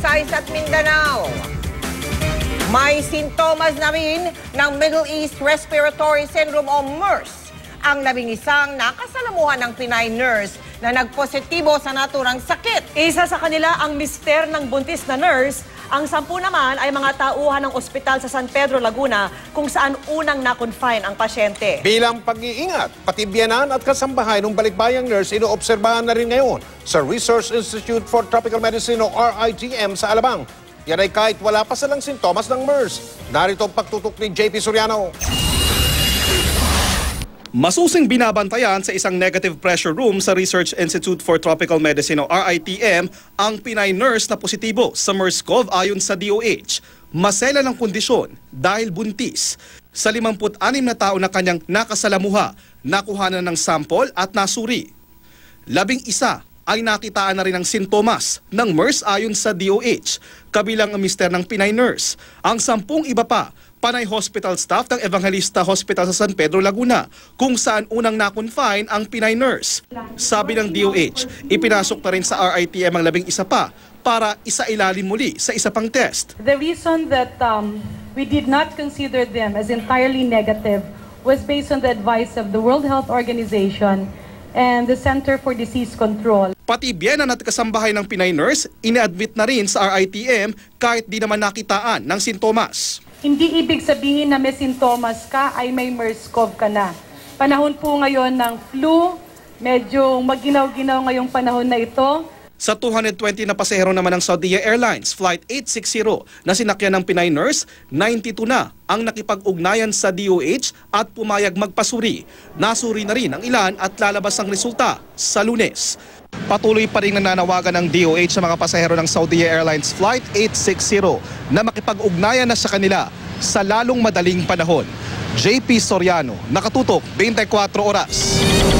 Visayas at Mindanao. May sintomas na rin ng Middle East Respiratory Syndrome o MERS ang 11 nakasalamuhan ng Pinay nurse na nagpositibo sa naturang sakit. Isa sa kanila ang mister ng buntis na nurse. Ang 10 naman ay mga tauhan ng ospital sa San Pedro, Laguna kung saan unang na-confine ang pasyente. Bilang pag-iingat, pati biyanan at kasambahay ng balikbayang nurse inoobserbahan na rin ngayon sa Research Institute for Tropical Medicine o RITM sa Alabang. Yan ay kahit wala pa silang sintomas ng MERS. Narito ang pagtutok ni JP Soriano. Masusing binabantayan sa isang negative pressure room sa Research Institute for Tropical Medicine o RITM ang Pinay nurse na positibo sa MERS-CoV ayon sa DOH. Masela ng kondisyon dahil buntis. Sa 56 na tao na kanyang nakasalamuha, nakuhanan ng sample at nasuri. 11 ay nakitaan na rin ang sintomas ng MERS ayon sa DOH, kabilang ang mister ng Pinay nurse. Ang 10 iba pa, panay hospital staff ng Evangelista Hospital sa San Pedro, Laguna, kung saan unang na-confine ang Pinay nurse. Sabi ng DOH, ipinasok na rin sa RITM ang 11 pa para isailalim muli sa isa pang test. The reason that we did not consider them as entirely negative was based on the advice of the World Health Organization and the Center for Disease Control. Pati biyenan at kasambahay ng Pinay nurse, ina-admit na rin sa RITM kahit di naman nakitaan ng sintomas. Hindi ibig sabihin na may sintomas ka ay may MERS-CoV ka na. Panahon po ngayon ng flu, medyo maginaw-ginaw ngayong panahon na ito. Sa 220 na pasahero naman ng Saudia Airlines Flight 860 na sinakyan ng Pinay nurse, 92 na ang nakipag-ugnayan sa DOH at pumayag magpasuri. Nasuri na rin ang ilan at lalabas ang resulta sa Lunes. Patuloy pa rin nananawagan ng DOH sa mga pasahero ng Saudia Airlines Flight 860 na makipag-ugnayan na sa kanila sa lalong madaling panahon. JP Soriano, nakatutok 24 oras.